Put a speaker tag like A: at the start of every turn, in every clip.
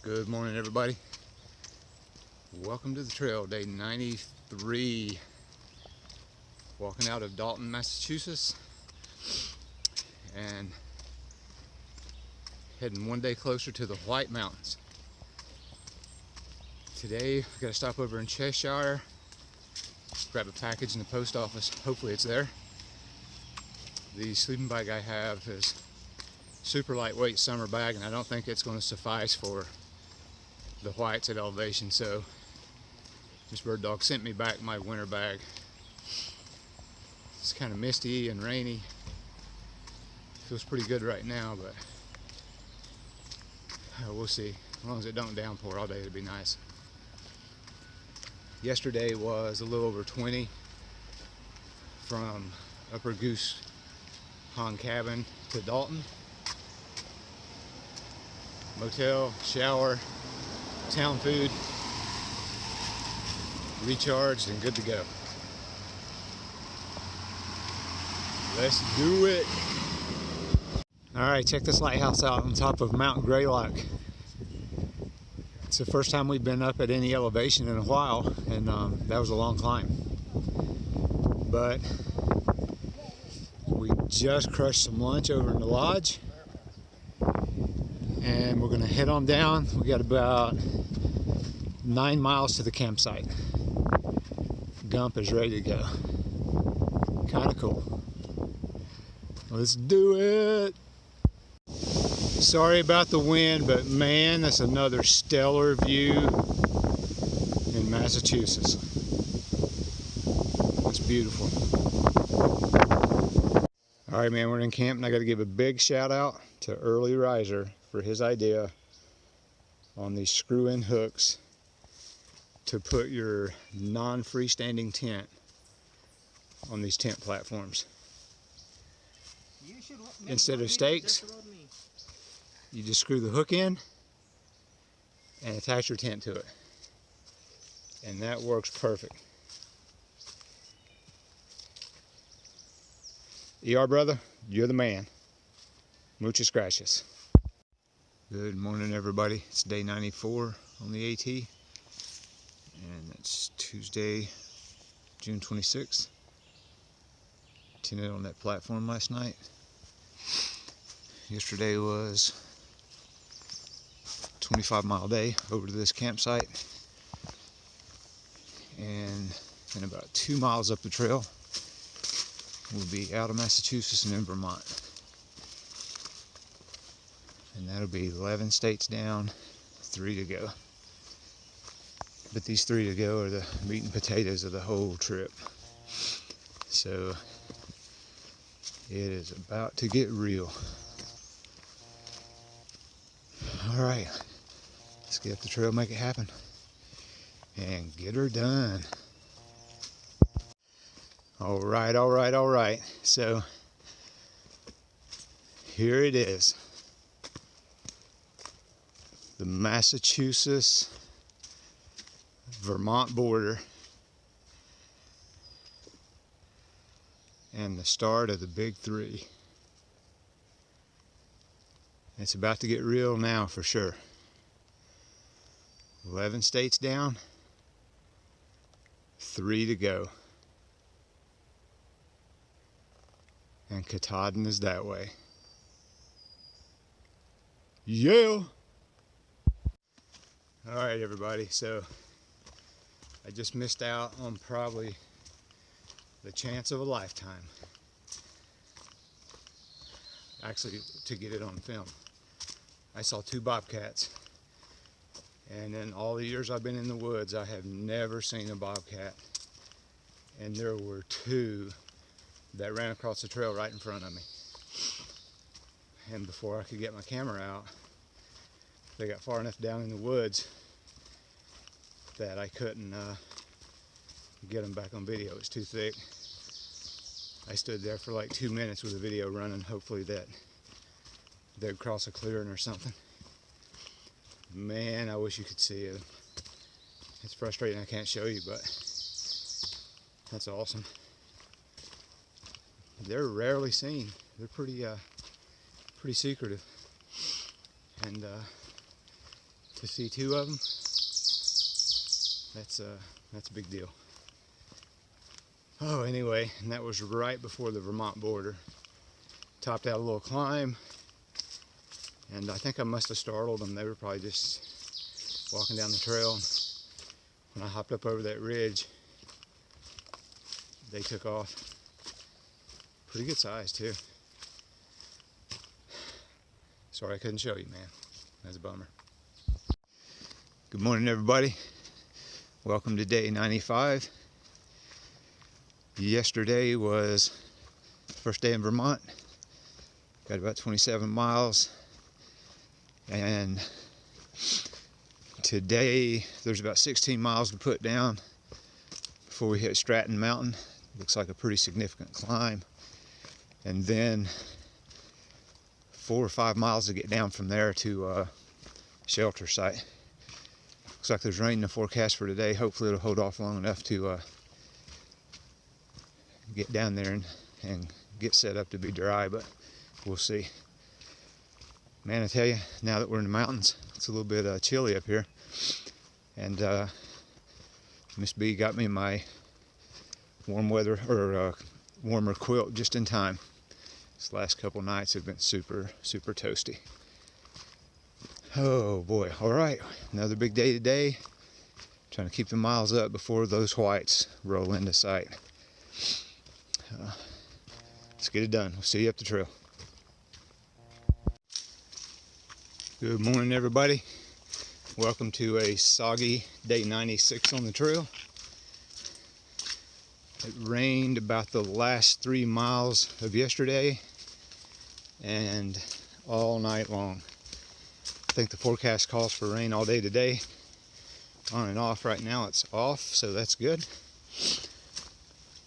A: Good morning, everybody. Welcome to the trail, day 93. Walking out of Dalton, Massachusetts, and heading one day closer to the White Mountains. Today, we've got to stop over in Cheshire, grab a package in the post office. Hopefully it's there. The sleeping bag I have is super lightweight summer bag, and I don't think it's going to suffice for the whites at elevation, so this bird dog sent me back my winter bag. It's kind of misty and rainy. Feels pretty good right now, but we'll see. As long as it don't downpour all day, it'd be nice. Yesterday was a little over 20 from Upper Goose Pond Cabin to Dalton. Motel, shower, town food, recharged and good to go. Let's do it. All right, check this lighthouse out on top of Mount Greylock. It's the first time we've been up at any elevation in a while, and that was a long climb. But we just crushed some lunch over in the lodge, and we're gonna head on down. We got about 9 miles to the campsite. Gump is ready to go. Kind of cool. Let's do it. Sorry about the wind, but man, that's another stellar view in Massachusetts. It's beautiful. All right, man, we're in camp, and I got to give a big shout out to Early Riser for his idea on these screw-in hooks to put your non-freestanding tent on these tent platforms. Instead of stakes, you just screw the hook in and attach your tent to it. And that works perfect. ER brother, you're the man. Muchas gracias. Good morning, everybody. It's day 94 on the AT. And it's Tuesday, June 26th. Tented on that platform last night. Yesterday was a 25-mile day over to this campsite. And in about 2 miles up the trail, we'll be out of Massachusetts and in Vermont. And that'll be 11 states down, 3 to go. But these 3 to go are the meat and potatoes of the whole trip. So it is about to get real. All right, let's get up the trail, make it happen, and get her done. All right. So here it is. The Massachusetts Vermont border and the start of the big 3. It's about to get real now for sure. 11 states down, 3 to go. And Katahdin is that way. Yeah! Alright, everybody, so I just missed out on probably the chance of a lifetime. Actually, to get it on film. I saw 2 bobcats, and in all the years I've been in the woods, I have never seen a bobcat, and there were 2 that ran across the trail right in front of me. And before I could get my camera out, they got far enough down in the woods that I couldn't get them back on video. It's too thick. I stood there for like 2 minutes with the video running, hopefully that they'd cross a clearing or something. Man, I wish you could see it. It's frustrating I can't show you, but that's awesome. They're rarely seen. They're pretty secretive. And to see 2 of them, that's a big deal. Oh, anyway, and that was right before the Vermont border. Topped out a little climb, and I think I must have startled them. They were probably just walking down the trail. When I hopped up over that ridge, they took off. Pretty good size too. Sorry I couldn't show you, man. That's a bummer. Good morning, everybody. Welcome to day 95. Yesterday was the first day in Vermont. Got about 27 miles. And today there's about 16 miles to put down before we hit Stratton Mountain. Looks like a pretty significant climb. And then 4 or 5 miles to get down from there to a shelter site. Looks like there's rain in the forecast for today. Hopefully it'll hold off long enough to get down there and get set up to be dry, but we'll see. Man, I tell you, now that we're in the mountains, it's a little bit chilly up here. And Miss B got me my warm weather, or warmer quilt just in time. This last couple nights have been super, super toasty. Oh boy, all right, another big day today. Trying to keep the miles up before those whites roll into sight. Let's get it done. We'll see you up the trail. Good morning, everybody. Welcome to a soggy day 96 on the trail. It rained about the last 3 miles of yesterday and all night long. I think the forecast calls for rain all day today. On and off. Right now it's off, so that's good.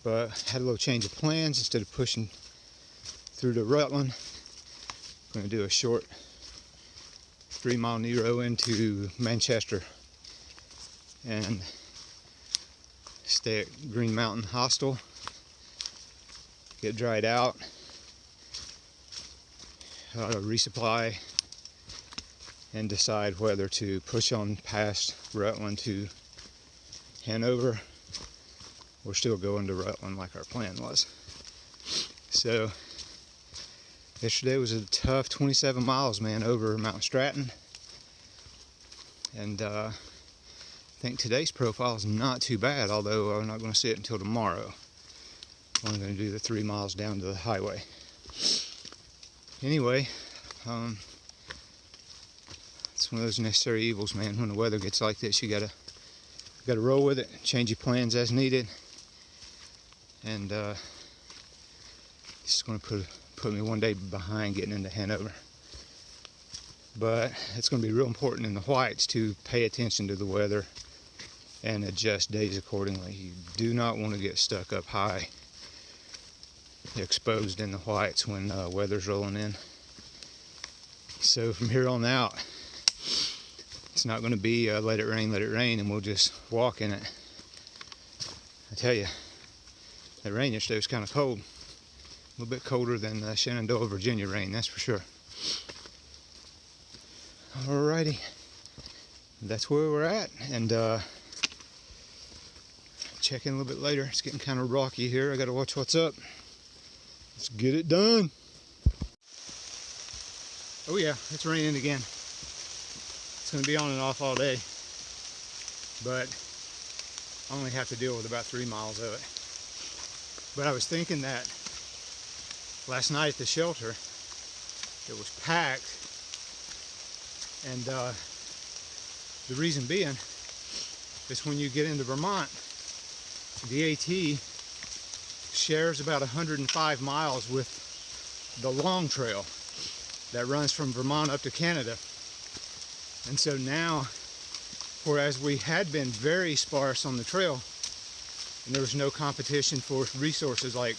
A: But had a little change of plans. Instead of pushing through to Rutland, I'm going to do a short 3-mile Nero into Manchester and stay at Green Mountain Hostel, get dried out, resupply, and decide whether to push on past Rutland to Hanover or still go into Rutland like our plan was. So yesterday was a tough 27 miles, man, over Mount Stratton. And I think today's profile is not too bad, although I'm not going to see it until tomorrow. I'm going to do the 3 miles down to the highway. Anyway, it's one of those necessary evils, man. When the weather gets like this, you gotta roll with it, change your plans as needed. And this is going to put me one day behind getting into Hanover. But it's going to be real important in the whites to pay attention to the weather and adjust days accordingly. You do not want to get stuck up high, exposed in the whites when weather's rolling in. So from here on out, it's not going to be let it rain, and we'll just walk in it. I tell you, that rain yesterday was kind of cold. A little bit colder than Shenandoah, Virginia rain, that's for sure. Alrighty, that's where we're at, and check in a little bit later. It's getting kind of rocky here. I got to watch what's up. Let's get it done. Oh yeah, it's raining again. It's going to be on and off all day, but I only have to deal with about 3 miles of it. But I was thinking that last night at the shelter, it was packed, and the reason being is when you get into Vermont, the AT shares about 105 miles with the long trail that runs from Vermont up to Canada. And so now, whereas we had been very sparse on the trail, and there was no competition for resources like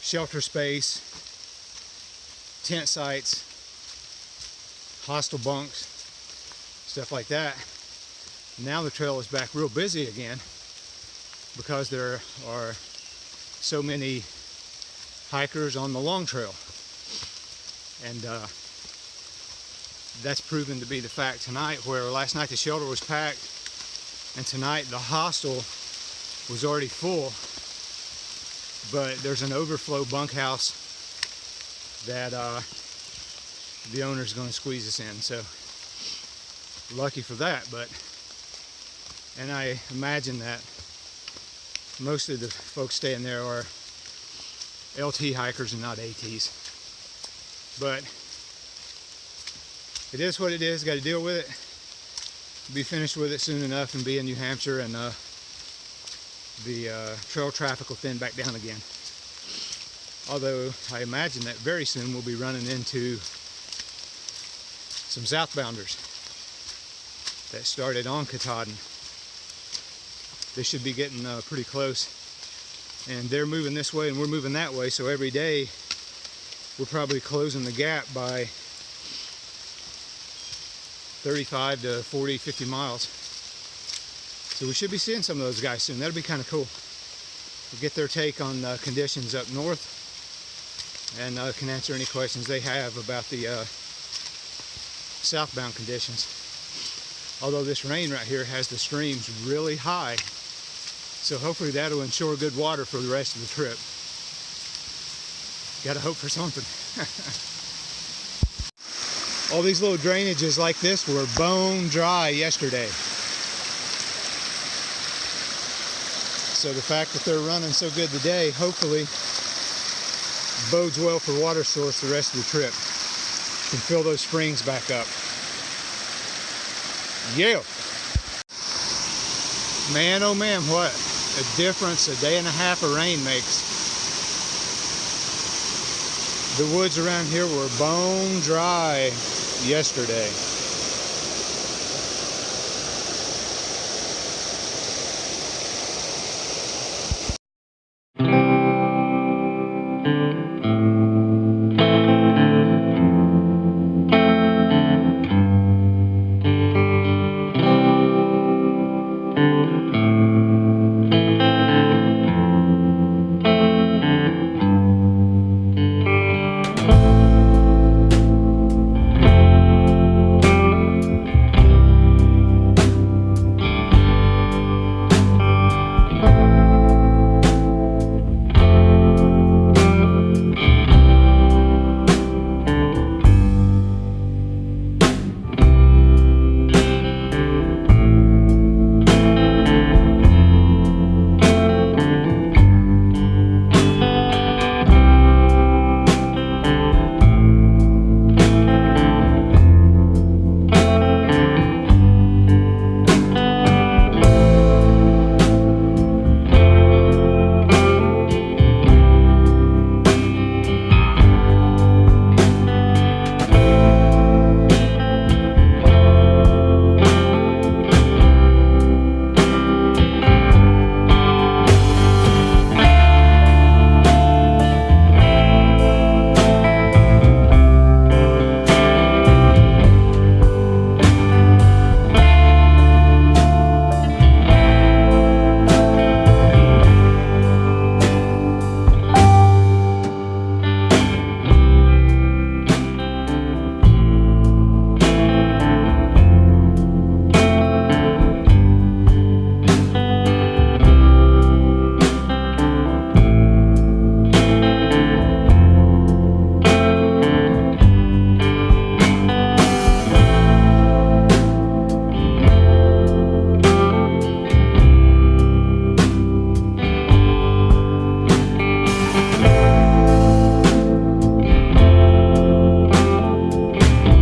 A: shelter space, tent sites, hostel bunks, stuff like that, now the trail is back real busy again because there are so many hikers on the long trail. And that's proven to be the fact tonight, where last night the shelter was packed and tonight the hostel was already full, but there's an overflow bunkhouse that the owner's going to squeeze us in. So lucky for that. And I imagine that most of the folks staying there are LT hikers and not ATs. But it is what it is. Got to deal with it. Be finished with it soon enough and be in New Hampshire, and the trail traffic will thin back down again. Although I imagine that very soon we'll be running into some southbounders that started on Katahdin. They should be getting pretty close, and they're moving this way and we're moving that way, so every day we're probably closing the gap by 35 to 40, 50 miles. So we should be seeing some of those guys soon. That'll be kind of cool. We'll get their take on conditions up north, and can answer any questions they have about the southbound conditions. Although this rain right here has the streams really high, so hopefully that'll ensure good water for the rest of the trip. Gotta hope for something. All these little drainages like this were bone dry yesterday. So the fact that they're running so good today hopefully bodes well for water source the rest of the trip. Can fill those springs back up. Yeah. Man, oh man, what a difference a day and a half of rain makes. The woods around here were bone dry yesterday.